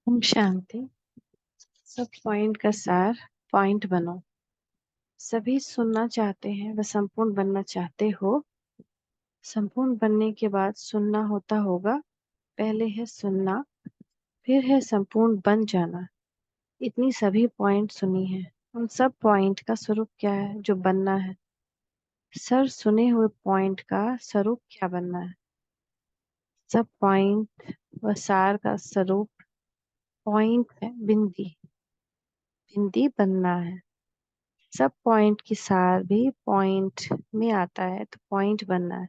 ओम शांति। सब पॉइंट का सार पॉइंट बनो। सभी सुनना चाहते हैं, वह संपूर्ण बनना चाहते हो। संपूर्ण बनने के बाद सुनना होगा। पहले है सुनना, फिर है संपूर्ण बन जाना। इतनी सभी पॉइंट सुनी है। उन सब पॉइंट का स्वरूप क्या है जो बनना है? सर सुने हुए पॉइंट का स्वरूप क्या बनना है? सब पॉइंट व सार का स्वरूप पॉइंट है, बिंदी। बिंदी बनना है। सब पॉइंट की सार भी पॉइंट में आता है, तो पॉइंट बनना है।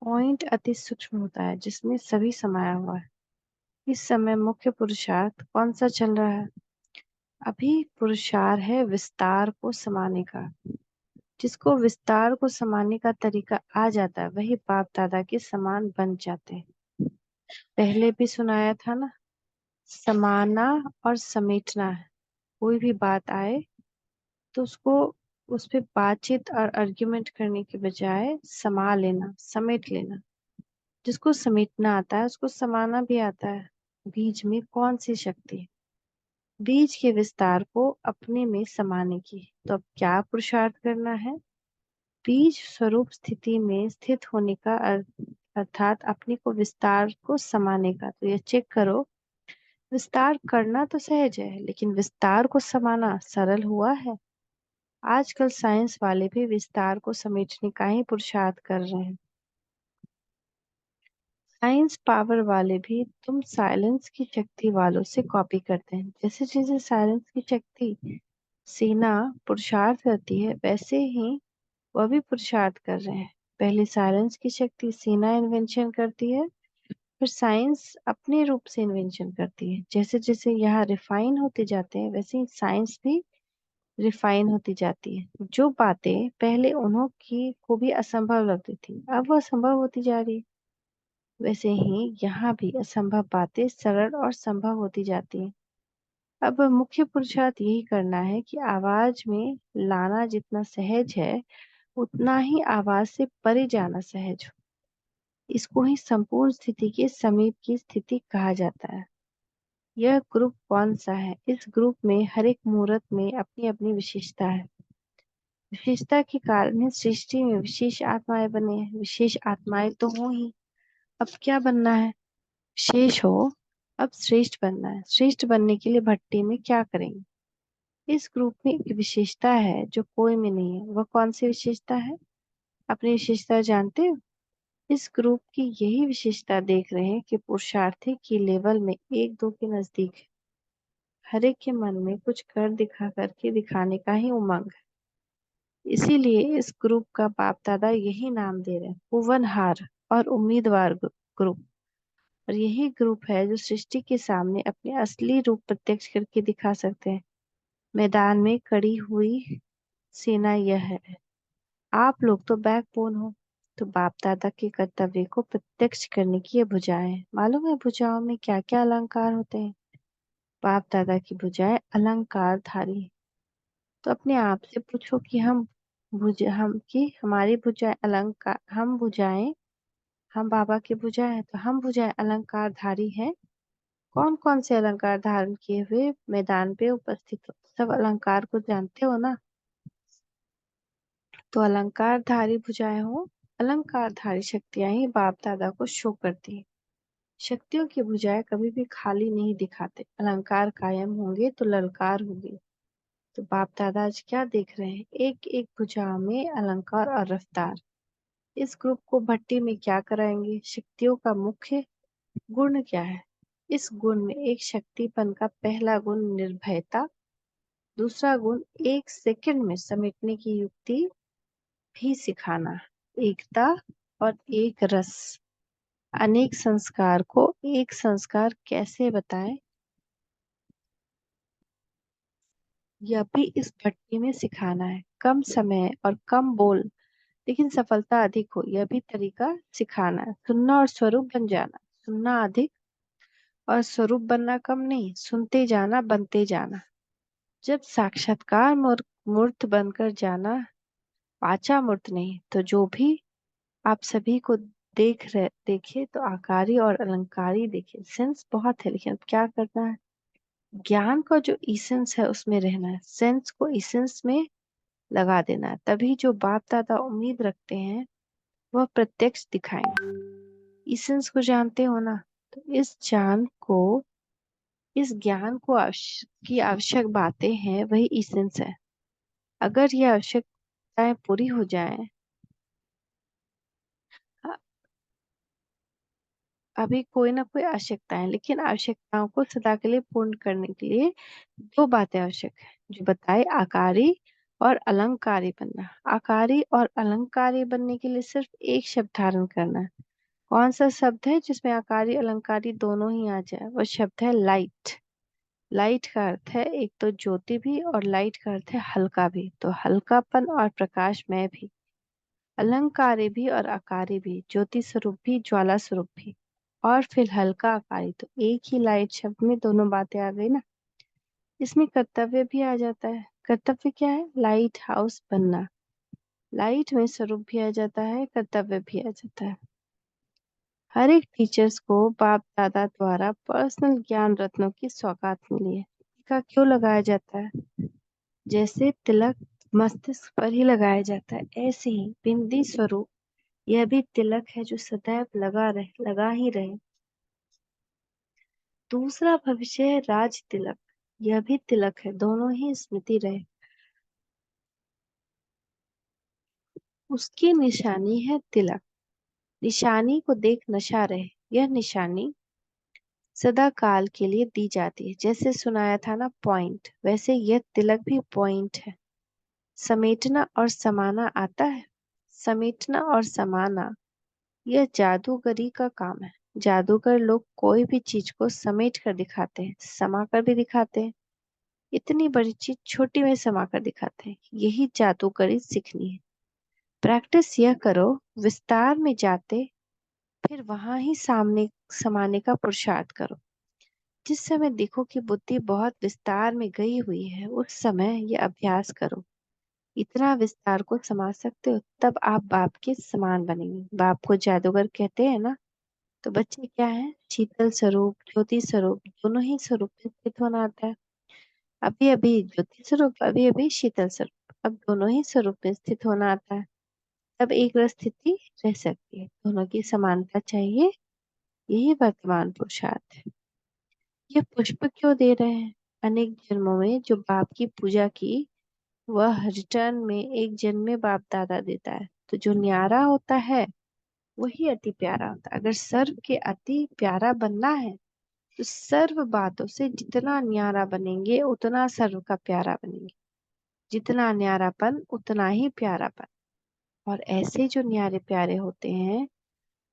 पॉइंट अति सूक्ष्म होता है जिसमें सभी समाया हुआ है। इस समय मुख्य पुरुषार्थ कौन सा चल रहा है? अभी पुरुषार्थ है विस्तार को समाने का। जिसको विस्तार को समाने का तरीका आ जाता है वही बाप दादा के समान बन जाते हैं। पहले भी सुनाया था ना, समाना और समेटना है। कोई भी बात आए तो उसको उस पे बातचीत और आर्ग्यूमेंट करने के बजाय समा लेना, समेट लेना। जिसको समेटना आता है उसको समाना भी आता है। बीज में कौन सी शक्ति है? बीज के विस्तार को अपने में समाने की। तो अब क्या पुरुषार्थ करना है? बीज स्वरूप स्थिति में स्थित होने का अर्थात अपने को विस्तार को समाने का। तो ये चेक करो, विस्तार करना तो सहज है लेकिन विस्तार को समाना सरल हुआ है? आजकल साइंस वाले भी विस्तार को समेटने का ही पुरुषार्थ कर रहे हैं। साइंस पावर वाले भी तुम साइलेंस की शक्ति वालों से कॉपी करते हैं। जैसे जैसे साइलेंस की शक्ति सेना पुरुषार्थ करती है वैसे ही वह भी पुरुषार्थ कर रहे हैं। पहले साइलेंस की शक्ति सेना इन्वेंशन करती है, फिर साइंस अपने रूप से इन्वेंशन करती है। जैसे जैसे यहाँ रिफाइन होते जाते हैं वैसे ही साइंस भी रिफाइन होती जाती है। जो बातें पहले उन्हों की को भी असंभव लगती थी अब वह संभव होती जा रही है। वैसे ही यहाँ भी असंभव बातें सरल और संभव होती जाती हैं। अब मुख्य पुरुषार्थ यही करना है कि आवाज में लाना जितना सहज है उतना ही आवाज से परे जाना सहज हो। इसको ही संपूर्ण स्थिति के समीप की स्थिति कहा जाता है। यह ग्रुप कौन सा है? इस ग्रुप में हर एक मुहूर्त में अपनी अपनी विशेषता है। विशेषता के कारण ही सृष्टि में विशेष आत्माएं बने हैं। विशेष आत्माएं तो हो ही। अब क्या बनना है? विशेष हो, अब श्रेष्ठ बनना है। श्रेष्ठ बनने के लिए भट्टी में क्या करेंगे? इस ग्रुप में एक विशेषता है जो कोई में नहीं है। वह कौन सी विशेषता है? अपनी विशेषता जानते हो? इस ग्रुप की यही विशेषता देख रहे हैं कि पुरुषार्थी की लेवल में एक दो के नजदीक है। हर एक के मन में कुछ कर दिखा करके दिखाने का ही उमंग है। इसीलिए इस ग्रुप का बाप दादा यही नाम दे रहे हैं, भुवनहार और उम्मीदवार ग्रुप। और यही ग्रुप है जो सृष्टि के सामने अपने असली रूप प्रत्यक्ष करके दिखा सकते हैं। मैदान में खड़ी हुई सेना यह है। आप लोग तो बैकबोन हो, तो बाप दादा के कर्तव्य को प्रत्यक्ष करने की ये भुजाएं हैं। मालूम है भुजाओं में क्या क्या अलंकार होते हैं? बाप दादा की भुजाएं अलंकार धारी है। तो अपने आप से पूछो कि हम कि हमारी भुजाएं अलंकार, हम बाबा की भुजाएं हैं तो हम भुजाएं अलंकार धारी हैं। कौन कौन से अलंकार धारण किए हुए मैदान पे उपस्थित हो? सब अलंकार को जानते हो ना? तो अलंकार धारी भुजाएं हो, अलंकार धारी शक्तियां ही बाप दादा को शो करती हैं। शक्तियों की भुजाएं कभी भी खाली नहीं दिखाते। अलंकार कायम होंगे तो ललकार होगी। तो बाप दादा आज क्या देख रहे हैं? एक एक भुजा में अलंकार और रफ्तार। इस ग्रुप को भट्टी में क्या कराएंगे? शक्तियों का मुख्य गुण क्या है? इस गुण में एक शक्तिपन का पहला गुण निर्भयता, दूसरा गुण एक सेकंड में समेटने की युक्ति भी सिखाना, एकता और एक रस। अनेक संस्कार को एक संस्कार कैसे बताएं, यह भी इस भट्टी में सिखाना है। कम समय और कम बोल लेकिन सफलता अधिक हो, यह भी तरीका सिखाना है। सुनना और स्वरूप बन जाना, सुनना अधिक और स्वरूप बनना कम नहीं। सुनते जाना, बनते जाना। जब साक्षात्कार मूर्त बनकर जाना, वाचा मूर्त नहीं, तो जो भी आप सभी को देखिए तो आकारी और अलंकारी देखिए, सेंस बहुत है लेकिन अब क्या करना है। ज्ञान का जो इसेंस है उसमें रहना है, सेंस को इसेंस में लगा देना है, तभी जो बाप दादा उम्मीद रखते हैं वह प्रत्यक्ष दिखाएंगे। इसेंस को जानते हो ना, तो इस ज्ञान को की आवश्यक बातें हैं वही इसेंस है। अगर ये आवश्यकताएं पूरी हो जाएं, अ- अभी कोई ना कोई आवश्यकता है, लेकिन आवश्यकताओं को सदा के लिए पूर्ण करने के लिए दो बातें आवश्यक है जो बताए, आकारी और अलंकारी बनना। आकारी और अलंकारी बनने के लिए सिर्फ एक शब्द धारण करना है। कौन सा शब्द है जिसमें आकारी अलंकारी दोनों ही आ जाए? वो शब्द है लाइट। लाइट का अर्थ है एक तो ज्योति भी, और लाइट का अर्थ है हल्का भी, तो हल्कापन और प्रकाशमय भी। अलंकारी भी और आकारी भी, ज्योति स्वरूप भी ज्वाला स्वरूप भी, और फिर हल्का आकारी, तो एक ही लाइट शब्द में दोनों बातें आ गई ना। इसमें कर्तव्य भी आ जाता है। कर्तव्य क्या है? लाइट हाउस बनना। लाइट में स्वरूप भी आ जाता है, कर्तव्य भी आ जाता है। हर एक टीचर्स को बाप दादा द्वारा पर्सनल ज्ञान रत्नों की सौगात मिली है। टीका क्यों लगाया जाता है? जैसे तिलक मस्तिष्क पर ही लगाया जाता है, ऐसे ही बिंदी स्वरूप यह भी तिलक है जो सदैव लगा ही रहे। दूसरा भविष्य है राज तिलक, यह भी तिलक है, दोनों ही स्मृति रहे। उसकी निशानी है तिलक। निशानी को देख नशा रहे, यह निशानी सदा काल के लिए दी जाती है। जैसे सुनाया था ना पॉइंट, वैसे यह तिलक भी पॉइंट है। समेटना और समाना आता है। समेटना और समाना यह जादूगरी का काम है। जादूगर लोग कोई भी चीज को समेट कर दिखाते हैं, समा कर भी दिखाते हैं। इतनी बड़ी चीज छोटी में समा कर दिखाते हैं। यही जादूगरी सीखनी है। प्रैक्टिस यह करो, विस्तार में जाते फिर वहां ही सामने समाने का पुरुषार्थ करो। जिस समय देखो कि बुद्धि बहुत विस्तार में गई हुई है, उस समय यह अभ्यास करो। इतना विस्तार को समझ सकते हो, तब आप बाप के समान बनेंगे। बाप को जादूगर कहते हैं ना, तो बच्चे क्या है? शीतल स्वरूप, ज्योति स्वरूप, दोनों ही स्वरूप में स्थित होना आता है। अभी अभी ज्योति स्वरूप, अभी अभी शीतल स्वरूप, अब दोनों ही स्वरूप में स्थित होना आता है। तब एक रस स्थिति रह सकती है, दोनों की समानता चाहिए। यही वर्तमान पुरुषार्थ है। ये पुष्प क्यों दे रहे हैं? अनेक जन्मों में जो बाप की पूजा की, वह रिटर्न में एक जन्म में बाप दादा देता है। तो जो न्यारा होता है वही अति प्यारा होता है। अगर सर्व के अति प्यारा बनना है, तो सर्व बातों से जितना न्यारा बनेंगे उतना सर्व का प्यारा बनेंगे। जितना न्यारापन उतना ही प्यारापन। और ऐसे जो न्यारे प्यारे होते हैं,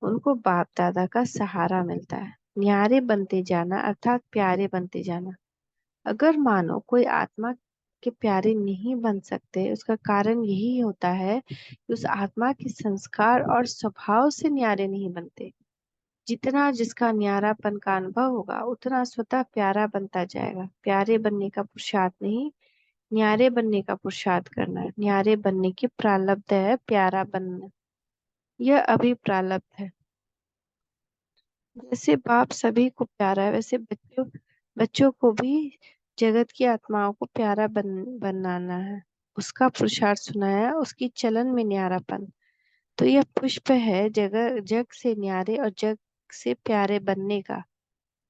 उनको बाप दादा का सहारा मिलता है। न्यारे बनते जाना अर्थात प्यारे बनते जाना। अगर मानो कोई आत्मा के प्यारे नहीं बन सकते, उसका कारण यही होता है कि उस आत्मा के संस्कार और स्वभाव से न्यारे नहीं बनते। जितना जिसका न्यारापन का अनुभव होगा, उतना स्वतः प्यारा बनता जाएगा। प्यारे बनने का पुरुषार्थ नहीं, न्यारे बनने का पुरुषार्थ करना है। न्यारे बनने की प्रारब्ध है, प्यारा बनना यह अभी प्रारब्ध है। जैसे बाप सभी को प्यारा है, वैसे बच्चों बच्चों को भी जगत की आत्माओं को प्यारा बनाना है। उसका पुरुषार्थ सुनाया, उसकी चलन में न्यारापन। तो यह पुष्प है जग से न्यारे और जग से प्यारे बनने का।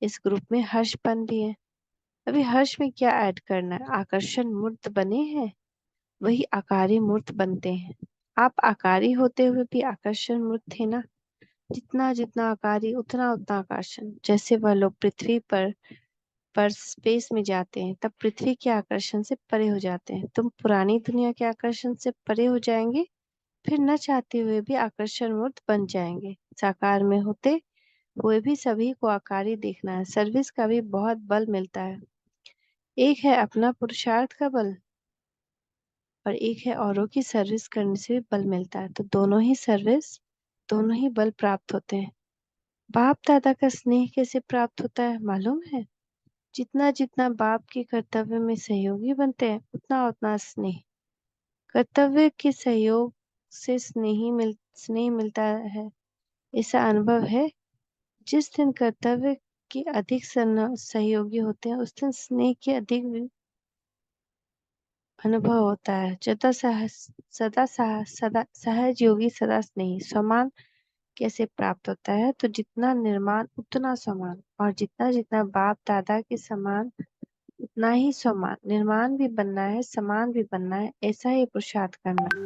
इस ग्रुप में हर्षपन भी है। अभी हर्ष में क्या ऐड करना है? आकर्षण मूर्त बने हैं, वही आकारी मूर्त बनते हैं। आप आकारी होते हुए भी आकर्षण मूर्त थे ना। जितना जितना आकारी उतना उतना आकर्षण। जैसे वह लोग पृथ्वी पर स्पेस में जाते हैं, तब पृथ्वी के आकर्षण से परे हो जाते हैं। तुम पुरानी दुनिया के आकर्षण से परे हो जाएंगे, फिर न चाहते हुए भी आकर्षण मूर्त बन जाएंगे। साकार में होते हुए भी सभी को आकारी देखना है। सर्विस का भी बहुत बल मिलता है। एक है अपना पुरुषार्थ का बल, और एक है औरों की सर्विस करने से भी बल मिलता है। तो दोनों ही सर्विस, दोनों ही बल प्राप्त होते हैं। बाप दादा का स्नेह कैसे प्राप्त होता है मालूम है? जितना जितना बाप के कर्तव्य में सहयोगी बनते हैं, उतना उतना स्नेह। कर्तव्य के सहयोग से स्नेह मिलता है। ऐसा अनुभव है, जिस दिन कर्तव्य के अधिक सहयोगी होते हैं उस दिन स्नेह के अधिक अनुभव होता है। सदा सहज योगी सदा स्नेही। सम्मान कैसे प्राप्त होता है? तो जितना निर्माण उतना सम्मान, और जितना जितना बाप दादा के समान उतना ही सम्मान। निर्माण भी बनना है, समान भी बनना है, ऐसा ही पुरुषार्थ करना है।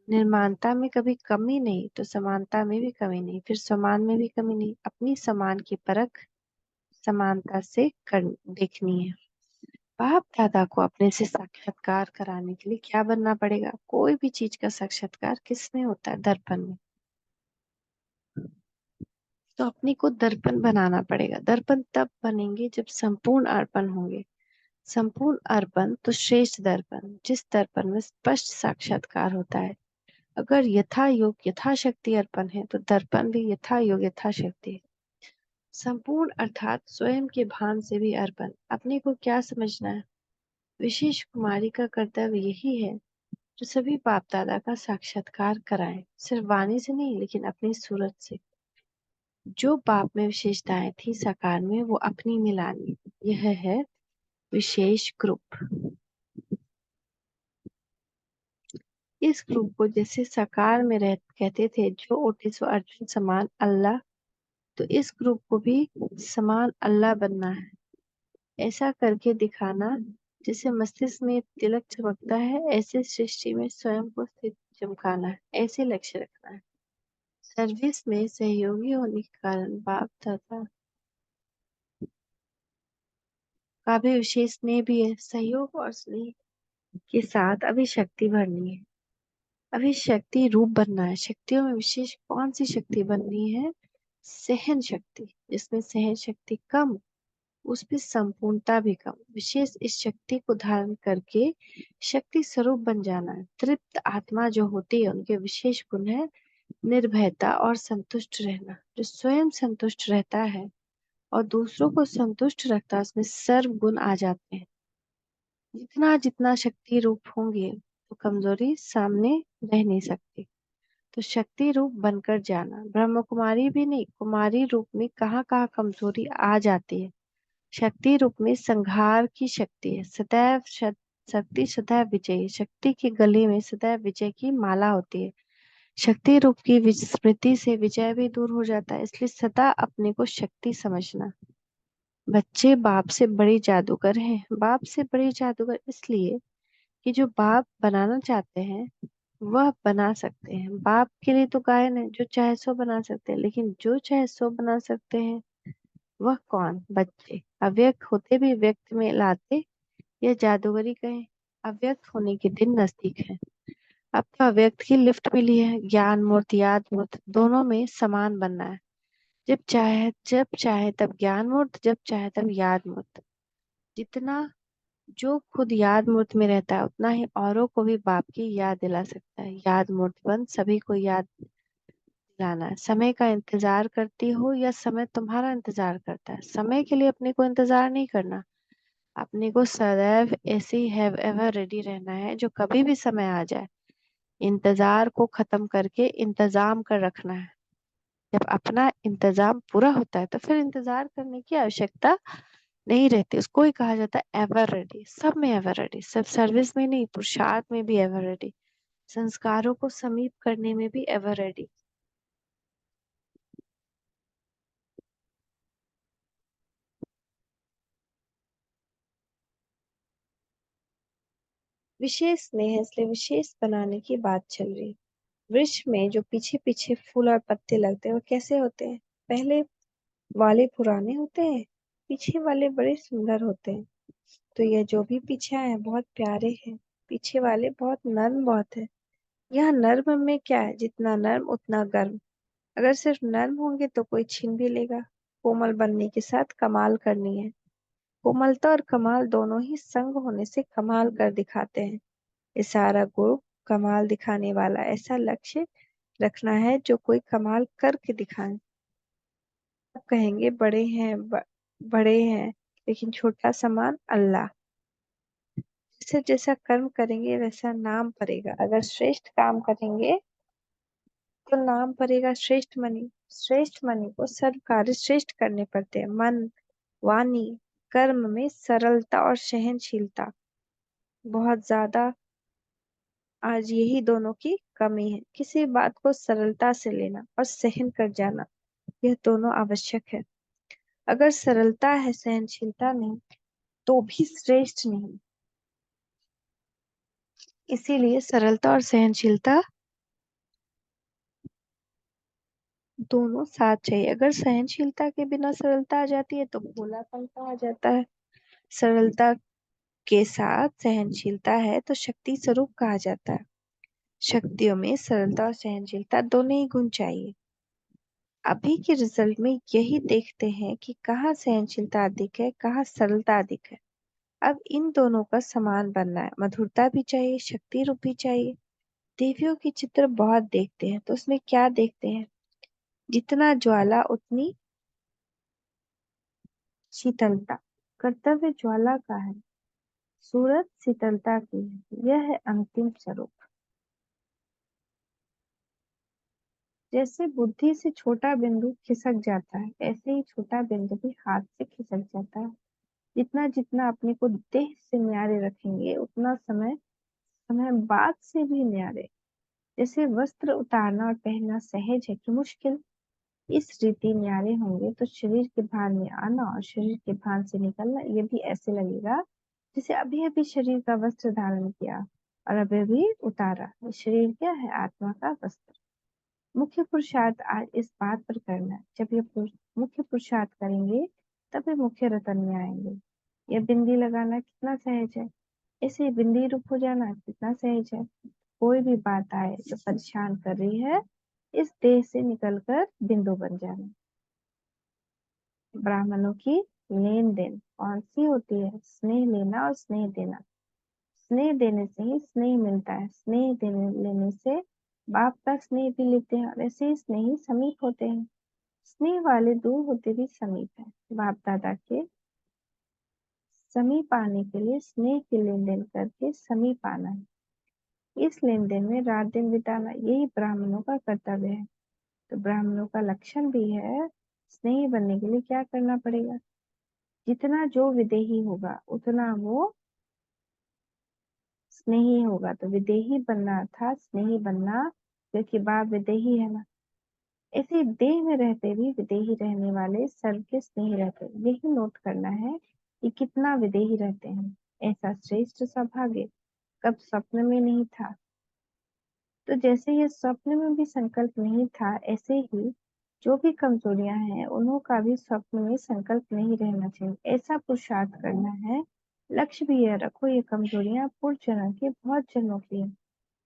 निर्माणता में कभी कमी नहीं तो समानता में भी कमी नहीं, फिर समान में भी कमी नहीं। अपनी समान की परख समानता से कर देखनी है। बाप दादा को अपने से साक्षात्कार कराने के लिए क्या बनना पड़ेगा? कोई भी चीज का साक्षात्कार किसमें होता है? दर्पण में। तो अपने को दर्पण बनाना पड़ेगा। दर्पण तब बनेंगे जब संपूर्ण अर्पण होंगे। संपूर्ण अर्पण तो श्रेष्ठ दर्पण, जिस दर्पण में स्पष्ट साक्षात्कार होता है। अगर यथा योग यथाशक्ति अर्पण है तो दर्पण भी यथा योग यथाशक्ति है। संपूर्ण अर्थात स्वयं के भान से भी अर्पण। अपने को क्या समझना है? विशेष कुमारी का कर्तव्य यही है जो सभी बाप दादा का साक्षात्कार कराए, सिर्फ वाणी से नहीं लेकिन अपनी सूरत से। जो बाप में विशेषताएं थी साकार में, वो अपनी में लानी। यह है विशेष ग्रुप। इस ग्रुप को जैसे साकार में रह कहते थे जो ओटिस व अर्जुन समान अल्लाह, तो इस ग्रुप को भी समान अल्लाह बनना है। ऐसा करके दिखाना जैसे मस्तिष्क में तिलक चमकता है, ऐसे सृष्टि में स्वयं को स्थित चमकाना है। ऐसे लक्ष्य रखना है। सर्विस में सहयोगी होने के कारण बाप दादा का भी विशेष स्नेह भी है। सहयोग और स्नेह के साथ अभी शक्ति भरनी है। अभी शक्ति रूप बनना है। शक्तियों में विशेष कौन सी शक्ति बननी है? सहन शक्ति। जिसमें सहन शक्ति कम, उसमें संपूर्णता भी कम। विशेष इस शक्ति को धारण करके शक्ति स्वरूप बन जाना है। तृप्त आत्मा जो होती है उनके विशेष गुण है निर्भयता और संतुष्ट रहना। जो स्वयं संतुष्ट रहता है और दूसरों को संतुष्ट रखता है, उसमें सर्व गुण आ जाते हैं। जितना जितना शक्ति रूप होंगे तो कमजोरी सामने रह नहीं सकती। तो शक्ति रूप बनकर जाना। ब्रह्म कुमारी भी नहीं, कुमारी रूप में कहाँ कहाँ कमजोरी आ जाती है। शक्ति रूप में संहार की शक्ति है। सदैव शक्ति सदैव विजयी। शक्ति के गले में सदैव विजय की माला होती है। शक्ति रूप की स्मृति से विजय भी दूर हो जाता है, इसलिए सदा अपने को शक्ति समझना। बच्चे बाप से बड़े जादूगर हैं। बाप से बड़े जादूगर इसलिए कि जो बाप बनाना चाहते हैं वह बना सकते हैं। बाप के लिए तो गायन है, जो चाहे सो बना सकते हैं, लेकिन जो चाहे सो बना सकते हैं वह कौन? बच्चे। अव्यक्त होते भी व्यक्त में लाते, यह जादूगरी कहें। अव्यक्त होने के दिन नजदीक है। अब तो अव्यक्त की लिफ्ट मिली है। ज्ञान मूर्त याद मूर्त दोनों में समान बनना है। जब चाहे तब ज्ञान मूर्त, जब चाहे तब याद मूर्त। जितना जो खुद याद मूर्त में रहता है उतना ही औरों को भी बाप की याद दिला सकता है। याद मूर्त बन सभी को याद दिलाना है। समय का इंतजार करती हो या समय तुम्हारा इंतजार करता है? समय के लिए अपने को इंतजार नहीं करना। अपने को सदैव ऐसे ही हैव एवर रेडी रहना है, जो कभी भी समय आ जाए इंतजार को खत्म करके इंतजाम कर रखना है। जब अपना इंतजाम पूरा होता है तो फिर इंतजार करने की आवश्यकता नहीं रहती। उसको ही कहा जाता है एवर रेडी। सब में एवर रेडी, सब सर्विस में नहीं, पुरुषार्थ में भी एवर रेडी, संस्कारों को समीप करने में भी एवर रेडी। विशेष स्नेह है, इसलिए विशेष बनाने की बात चल रही। वृक्ष में जो पीछे पीछे फूल और पत्ते लगते हैं वो कैसे होते हैं? पहले वाले पुराने होते हैं, पीछे वाले बड़े सुंदर होते हैं। तो ये जो भी पीछे आए हैं बहुत प्यारे हैं। पीछे वाले बहुत नर्म बहुत है। यहाँ नर्म में क्या है? जितना नर्म उतना गर्म। अगर सिर्फ नर्म होंगे तो कोई छीन भी लेगा। कोमल बनने के साथ कमाल करनी है। कोमलता और कमाल दोनों ही संग होने से कमाल कर दिखाते हैं। ये सारा गुण कमाल दिखाने वाला ऐसा लक्ष्य रखना है जो कोई कमाल करके दिखाए। अब कहेंगे बड़े हैं लेकिन छोटा समान अल्लाह। जैसे जैसा कर्म करेंगे वैसा नाम पड़ेगा। अगर श्रेष्ठ काम करेंगे तो नाम पड़ेगा श्रेष्ठ मणि। श्रेष्ठ मणि को सर्व कार्य श्रेष्ठ करने पड़ते हैं। मन, वाणी, कर्म में सरलता और सहनशीलता बहुत ज्यादा आज यही दोनों की कमी है। किसी बात को सरलता से लेना और सहन कर जाना, यह दोनों आवश्यक है। अगर सरलता है, सहनशीलता नहीं, तो भी श्रेष्ठ नहीं। इसीलिए सरलता और सहनशीलता दोनों साथ चाहिए। अगर सहनशीलता के बिना सरलता आ जाती है तो भोलापन कहा जाता है। सरलता के साथ सहनशीलता है तो शक्ति स्वरूप कहा जाता है। शक्तियों में सरलता और सहनशीलता दोनों ही गुण चाहिए। अभी के रिजल्ट में यही देखते हैं कि कहाँ सहनशीलता अधिक है, कहाँ सरलता अधिक है। अब इन दोनों का समान बनना है। मधुरता भी चाहिए, शक्ति रूप भी चाहिए। देवियों की चित्र बहुत देखते हैं तो उसमें क्या देखते हैं? जितना ज्वाला उतनी शीतलता। कर्तव्य ज्वाला का है, सूरत शीतलता की है। यह है अंतिम स्वरूप। जैसे बुद्धि से छोटा बिंदु खिसक जाता है, ऐसे ही छोटा बिंदु भी हाथ से खिसक जाता है। जितना जितना अपने को देह से न्यारे रखेंगे, उतना समय समय बाद से भी न्यारे। जैसे वस्त्र उतारना और पहनना सहज है कि मुश्किल, इस रीति न्यारे होंगे तो शरीर के भार में आना और शरीर के भार से निकलना ये भी ऐसे लगेगा जैसे अभी अभी शरीर का वस्त्र धारण किया और अभी अभी उतारा। ये शरीर क्या है? आत्मा का वस्त्र। मुख्य पुरुषार्थ आज इस बात पर करना है। जब ये मुख्य पुरुषार्थ करेंगे तब ये मुख्य रतन में आएंगे। ये बिंदी लगाना कितना सहज है, ऐसे बिंदी रूप हो जाना कितना सहज है। कोई भी बात आए जो परेशान कर रही है, इस देह से निकलकर बिंदु बन जाना। ब्राह्मणों की लेन देन कौन सी होती है? स्नेह लेना और स्नेह देना। स्नेह देने से ही स्नेह मिलता है। स्नेह देने लेने से बाप का स्नेह भी लेते हैं और ऐसे ही स्नेही समीप होते हैं। स्नेह वाले दूर होते भी समीप है। बाप दादा के समीप आने के लिए स्नेह की लेन देन करके समीप आना है। इस लेन देन में रात दिन बिताना, यही ब्राह्मणों का कर्तव्य है। तो ब्राह्मणों का लक्षण भी है। स्नेही बनने के लिए क्या करना पड़ेगा? जितना जो विदेही होगा उतना वो स्नेही होगा। तो विदेही बनना अर्थात स्नेही बनना, क्योंकि बाप विदेही है ना। ऐसे देह में रहते भी विदेही रहने वाले सर्व के स्नेही रहते हैं। यही नोट करना है कि कितना विदेही रहते हैं। ऐसा श्रेष्ठ सौभाग्य कब स्वप्न में नहीं था। तो जैसे ये स्वप्न में भी संकल्प नहीं था, ऐसे ही जो भी कमजोरियां हैं उन्हों का भी स्वप्न में संकल्प नहीं रहना चाहिए। ऐसा पुरुषार्थ करना है। लक्ष्य भी यह रखो, ये कमजोरियां पूर्व जन्म के बहुत जन्मों की है।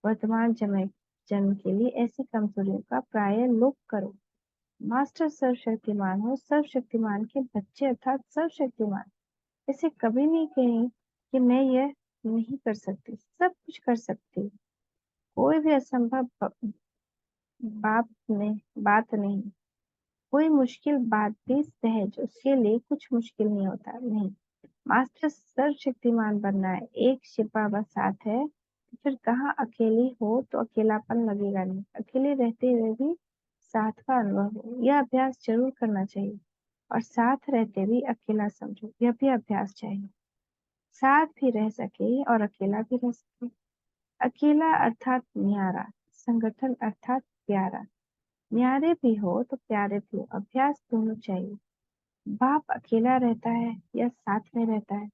वर्तमान जन्म के लिए ऐसी कमजोरियों का प्राय लोप करो। मास्टर सर्वशक्तिमान हो, सर्वशक्तिमान के बच्चे अर्थात सर्वशक्तिमान। ऐसे कभी नहीं कहें कि मैं यह नहीं कर सकती, सब कुछ कर सकती। कोई भी असंभव बात नहीं। कोई मुश्किल बात भी सहज, उसके लिए कुछ मुश्किल नहीं होता नहीं। मास्टर सर्वशक्तिमान बनना है। एक शिपा बस साथ है, फिर कहाँ अकेली हो तो अकेलापन लगेगा नहीं। अकेले रहते हुए भी साथ का अनुभव हो, यह अभ्यास जरूर करना चाहिए। और साथ रहते भी अकेला समझो, यह भी अभ्यास चाहिए। साथ भी रह सके और अकेला भी रह सके। अकेला अर्थात न्यारा, संगठन अर्थात प्यारा। न्यारे भी हो तो प्यारे भी हो, अभ्यास दोनों चाहिए। बाप अकेला रहता है या साथ में रहता है?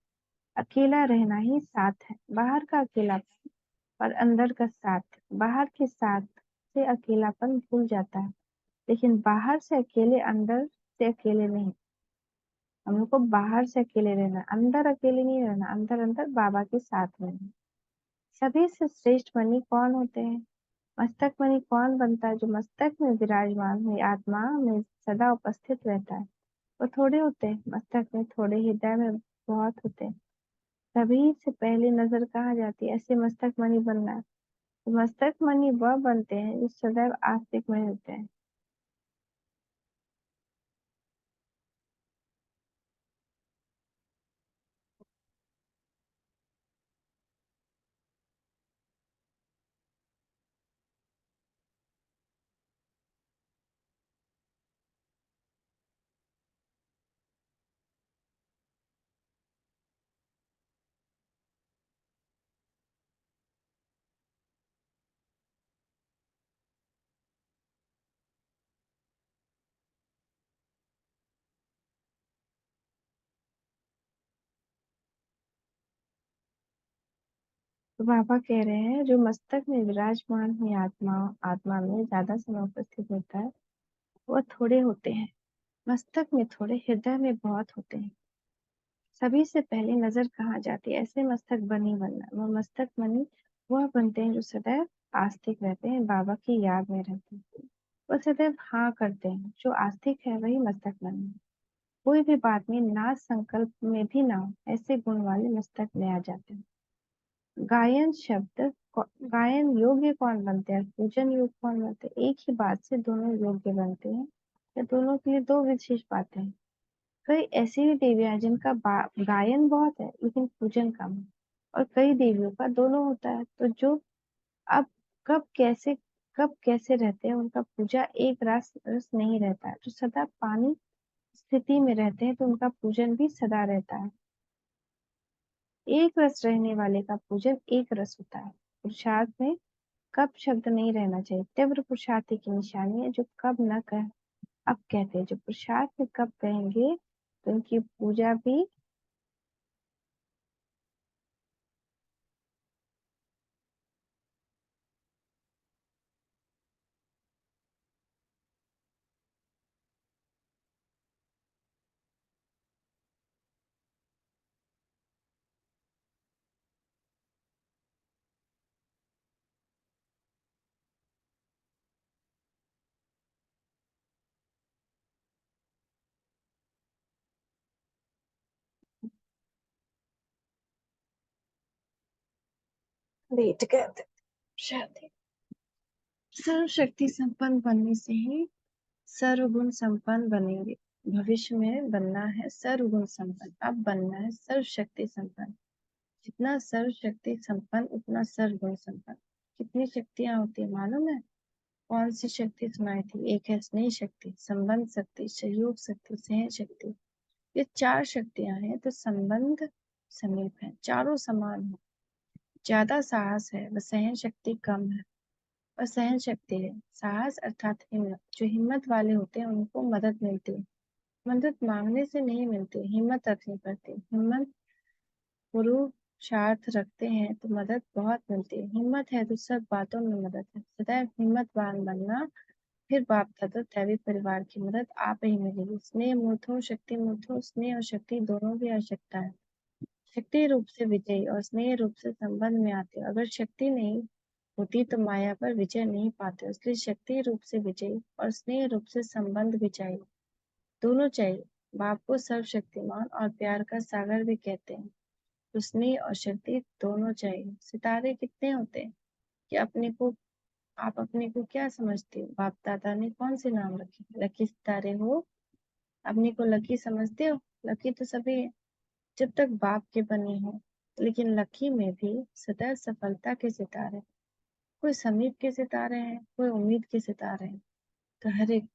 अकेला रहना ही साथ है। बाहर का अकेलापन और अंदर का साथ। बाहर के साथ से अकेलापन भूल जाता है, लेकिन बाहर से अकेले अंदर से अकेले नहीं। हम लोग को बाहर से अकेले रहना, अंदर अकेले नहीं रहना। अंदर अंदर बाबा के साथ में। सभी से श्रेष्ठ मणि कौन होते हैं? मस्तक मणि कौन बनता है? जो मस्तक में विराजमान हुई आत्मा में सदा उपस्थित रहता है। वो थोड़े होते हैं मस्तक में, थोड़े हृदय में बहुत होते हैं। सभी से पहले नजर कहाँ जाती है? ऐसे मस्तक मणि बनना है। तो मस्तक मणि वह बनते हैं जो सदैव आस्तिक में होते हैं। तो बाबा कह रहे हैं जो मस्तक में विराजमान हुई आत्मा आत्मा में ज्यादा समय उपस्थित होता है वह थोड़े होते हैं। मस्तक में थोड़े, हृदय में बहुत होते हैं। सभी से पहले नजर कहाँ जाती है? ऐसे मस्तक बनी बनना, वो मस्तक बनी वह बनते हैं जो सदैव आस्तिक रहते हैं, बाबा की याद में रहते हैं। वो सदैव हाँ करते हैं, जो आस्तिक है वही मस्तक बने। कोई भी बात में ना संकल्प में भी ना हो, ऐसे गुण वाले मस्तक में आ जाते हैं। गायन शब्द गायन योग्य कौन बनते हैं, पूजन योग्य कौन बनते हैं? एक ही बात से दोनों योग्य बनते हैं या दोनों के लिए दो विशेष बातें हैं। कई ऐसी भी देवियां हैं जिनका गायन बहुत है लेकिन पूजन कम है, और कई देवियों का दोनों होता है। तो जो अब कब कैसे कब कैसे रहते हैं, उनका पूजा एक रस रस नहीं रहता है। जो सदा पानी स्थिति में रहते हैं तो उनका पूजन भी सदा रहता है। एक रस रहने वाले का पूजन एक रस होता है। पुरुषार्थ में कब शब्द नहीं रहना चाहिए। तीव्र पुरुषार्थी की निशानी है जो कब न कह अब कहते हैं। जो पुरुषार्थ में कब कहेंगे तो उनकी पूजा भी लेट कहते हैं। शादी सर्वशक्ति संपन्न बनने से ही सर्वगुण संपन्न बनेंगे। भविष्य में बनना है सर्वगुण संपन्न, अब बनना है सर्वशक्ति संपन्न। जितना सर्वशक्ति संपन्न उतना सर्वगुण संपन्न। कितनी शक्तियां होती है मालूम है? कौन सी शक्ति सुनाई थी? एक है स्नेह शक्ति, संबंध शक्ति, सहयोग शक्ति, सहन शक्ति। ये चार शक्तियां हैं। तो संबंध समीप है, चारों समान है। ज्यादा साहस है व सहन शक्ति कम है। और सहन शक्ति है, साहस अर्थात हिम्मत। जो हिम्मत वाले होते हैं उनको मदद मिलती है। मदद मांगने से नहीं मिलती, हिम्मत रखनी पड़ती है। हिम्मत पुरुषार्थ रखते हैं तो मदद बहुत मिलती है। हिम्मत है तो सब बातों में मदद है। सदैव हिम्मतवान बनना, फिर बाप दादा दैवी परिवार की मदद आप ही मिलेगी। स्नेह मूर्त हो, शक्ति मूर्त हो, स्नेह और शक्ति दोनों की आवश्यकता है। शक्ति रूप से विजयी और स्नेह रूप से संबंध में आते हो। अगर शक्ति नहीं होती तो माया पर विजय नहीं पाते। इसलिए शक्ति रूप से विजयी और स्नेह रूप से संबंध भी चाहिए, दोनों चाहिए। बाप को सर्वशक्तिमान और प्यार का सागर भी कहते हैं। तो स्नेह और शक्ति दोनों चाहिए। सितारे कितने होते हैं कि अपने को आप अपने को क्या समझते हो? बाप दादा ने कौन से नाम रखे? लकी सितारे हो। अपने को लकी समझते हो? लकी तो सभी है जब तक बाप के बने हो। लेकिन लकी में भी सदैव सफलता के सितारे, कोई समीप के सितारे हैं, कोई उम्मीद के सितारे हैं। तो हर एक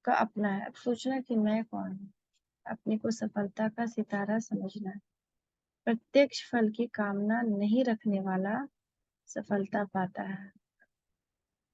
का अपना है। अब सोचना कि मैं कौन हूँ। अपने को सफलता का सितारा समझना है। प्रत्यक्ष फल की कामना नहीं रखने वाला सफलता पाता है।